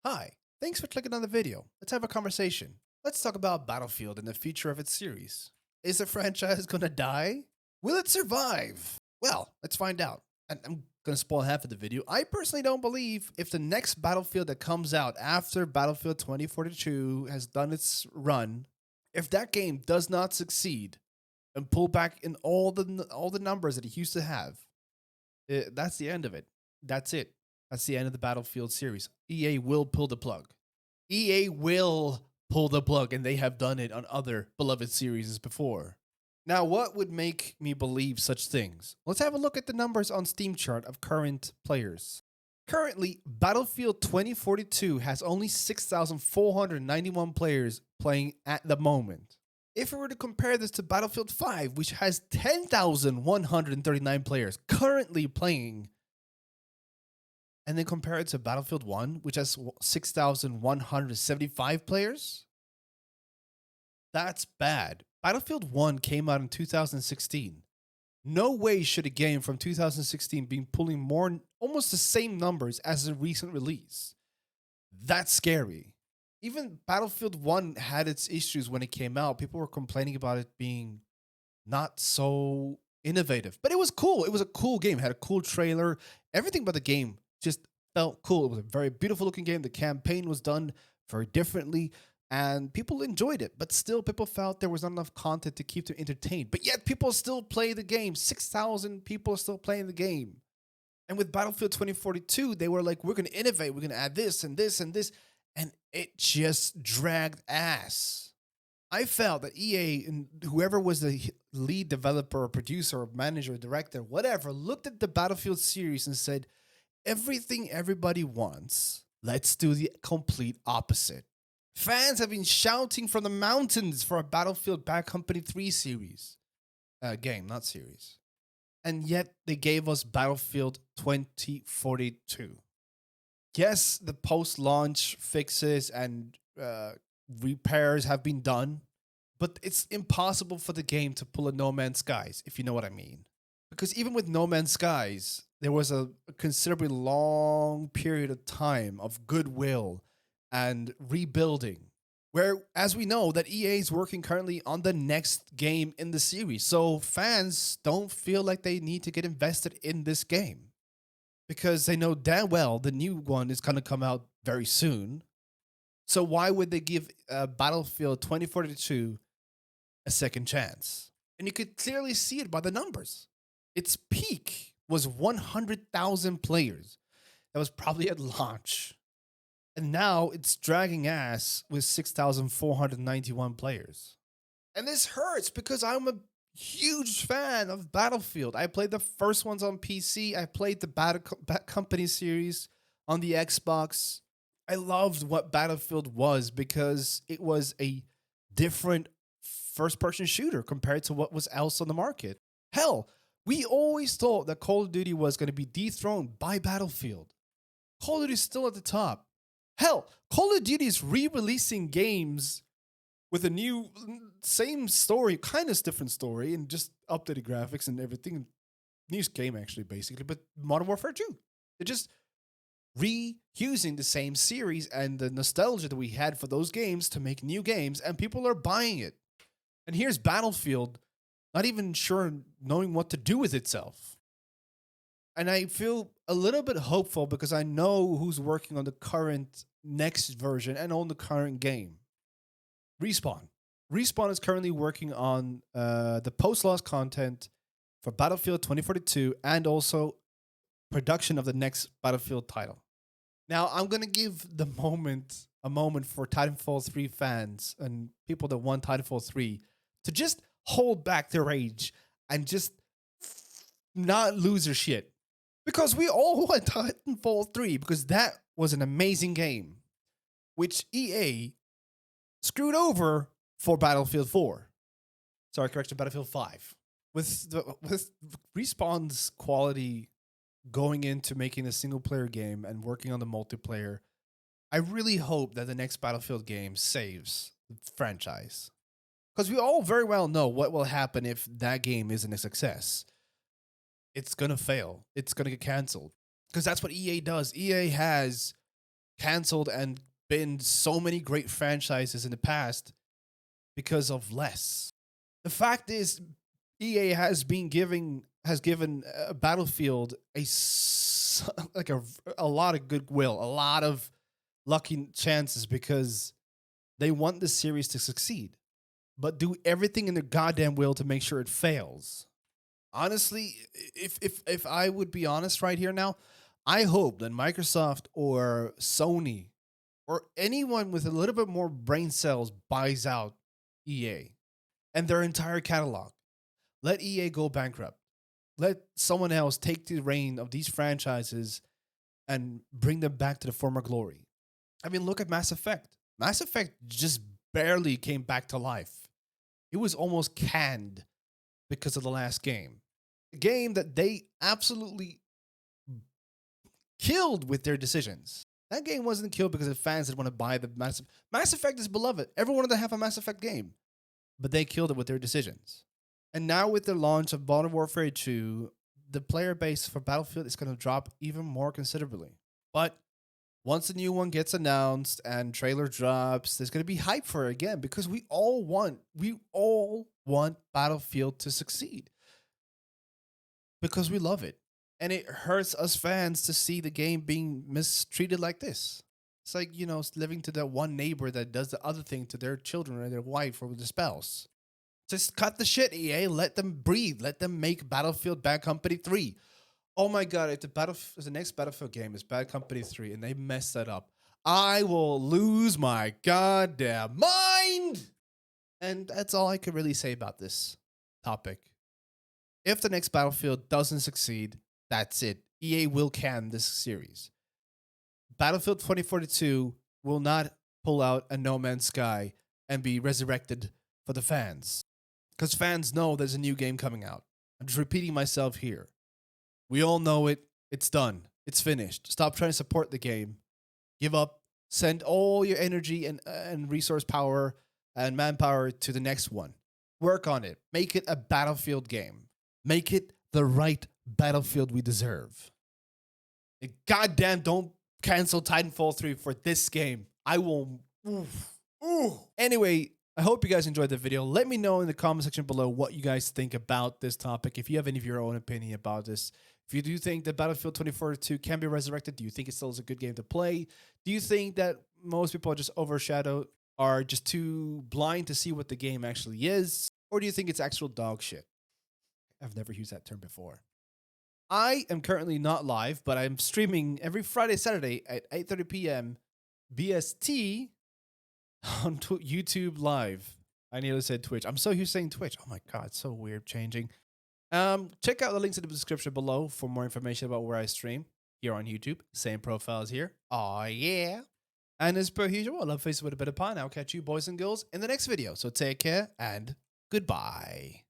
Hi, thanks for clicking on the video. Let's have a conversation. Let's talk about Battlefield and the future of its series. Is the franchise gonna die? Will it survive? Well, let's find out. And I'm gonna spoil half of the video. I personally don't believe if the next Battlefield that comes out after Battlefield 2042 has done its run, if that game does not succeed and pull back in all the numbers that it used to have, that's the end of it. That's it. That's the end of the Battlefield series. EA will pull the plug. EA will pull the plug, and they have done it on other beloved series before. Now, what would make me believe such things? Let's have a look at the numbers on Steam chart of current players. Currently, Battlefield 2042 has only 6,491 players playing at the moment. If we were to compare this to Battlefield 5, which has 10,139 players currently playing, and then compare it to Battlefield 1, which has 6,175 players, that's bad. Battlefield 1 came out in 2016. No way should a game from 2016 be pulling almost the same numbers as a recent release. That's scary. Even Battlefield 1 had its issues when it came out. People were complaining about it being not so innovative, but it was cool. It was a cool game. It had a cool trailer. Everything about the game just felt cool. It was a very beautiful looking game. The campaign was done very differently and people enjoyed it, but still people felt there was not enough content to keep them entertained. But yet people still play the game. 6,000 people are still playing the game. And with Battlefield 2042, they were like, we're going to innovate. We're going to add this and this and this. And it just dragged ass. I felt that EA and whoever was the lead developer, producer, manager, director, whatever, looked at the Battlefield series and said, everything everybody wants, let's do the complete opposite. Fans have been shouting from the mountains for a Battlefield Bad Company 3 series. Game, not series. And yet they gave us Battlefield 2042. Yes, the post-launch fixes and repairs have been done, but it's impossible for the game to pull a No Man's Skies, if you know what I mean. Because even with No Man's Skies, there was a considerably long period of time of goodwill and rebuilding, where, as we know, that EA is working currently on the next game in the series. So fans don't feel like they need to get invested in this game, because they know damn well the new one is going to come out very soon. So why would they give Battlefield 2042 a second chance? And you could clearly see it by the numbers. Its peak was 100,000 players. That was probably at launch. And now it's dragging ass with 6,491 players. And this hurts because I'm a huge fan of Battlefield. I played the first ones on PC. I played the Bad Company series on the Xbox. I loved what Battlefield was because it was a different first-person shooter compared to what was else on the market. Hell, we always thought that Call of Duty was going to be dethroned by Battlefield. Call of Duty is still at the top. Hell, Call of Duty is re-releasing games with a new, same story, kind of different story, and just updated graphics and everything. New game, actually, basically, but Modern Warfare 2. They're just reusing the same series and the nostalgia that we had for those games to make new games, and people are buying it. And here's Battlefield, not even sure knowing what to do with itself. And I feel a little bit hopeful because I know who's working on the current next version and on the current game. Respawn. Respawn is currently working on the post-launch content for Battlefield 2042 and also production of the next Battlefield title. Now, I'm going to give a moment for Titanfall 3 fans and people that want Titanfall 3 to just hold back their rage and just not lose their shit. Because we all want Titanfall 3 because that was an amazing game, which EA screwed over for Battlefield 4. Sorry, correction, Battlefield 5. With Respawn's quality going into making a single-player game and working on the multiplayer, I really hope that the next Battlefield game saves the franchise. Because we all very well know what will happen if that game isn't a success. It's going to fail. It's going to get canceled. Because that's what EA does. EA has canceled and been so many great franchises in the past because of less. The fact is, EA has given Battlefield like a lot of goodwill, a lot of lucky chances because they want the series to succeed, but do everything in their goddamn will to make sure it fails. Honestly, if I would be honest right here now, I hope that Microsoft or Sony or anyone with a little bit more brain cells buys out EA and their entire catalog. Let EA go bankrupt. Let someone else take the reign of these franchises and bring them back to the former glory. I mean, look at Mass Effect. Mass Effect just barely came back to life. It was almost canned because of the last game. A game that they absolutely killed with their decisions. That game wasn't killed because the fans didn't want to buy the Mass Effect is beloved. Everyone wanted to have a Mass Effect game, but they killed it with their decisions. And now with the launch of Modern Warfare 2, the player base for Battlefield is going to drop even more considerably. But once the new one gets announced and trailer drops, there's going to be hype for it again because we all want Battlefield to succeed because we love it. And it hurts us fans to see the game being mistreated like this. It's like, living to that one neighbor that does the other thing to their children or their wife or their spouse. Just cut the shit, EA. Let them breathe. Let them make Battlefield Bad Company 3. Oh my God, if the next Battlefield game is Bad Company 3 and they mess that up, I will lose my goddamn mind. And that's all I could really say about this topic. If the next Battlefield doesn't succeed, that's it. EA will can this series. Battlefield 2042 will not pull out a No Man's Sky and be resurrected for the fans. Because fans know there's a new game coming out. I'm just repeating myself here. We all know it. It's done. It's finished. Stop trying to support the game. Give up. Send all your energy and resource power and manpower to the next one. Work on it. Make it a Battlefield game. Make it the right Battlefield we deserve. And goddamn, don't cancel Titanfall 3 for this game. I will... Anyway, I hope you guys enjoyed the video. Let me know in the comment section below what you guys think about this topic. If you have any of your own opinion about this. If you do think that Battlefield 2042 can be resurrected, do you think it still is a good game to play? Do you think that most people are just overshadowed, are just too blind to see what the game actually is? Or do you think it's actual dog shit? I've never used that term before. I am currently not live, but I'm streaming every Friday, Saturday at 8:30 p.m. BST on YouTube Live. I nearly said Twitch. I'm so used to saying Twitch. Oh my God, it's so weird changing. Check out the links in the description below for more information about where I stream here on YouTube. Same profile as here. Oh yeah. And as per usual, I love faces with a bit of pun. I'll catch you boys and girls in the next video. So take care and goodbye.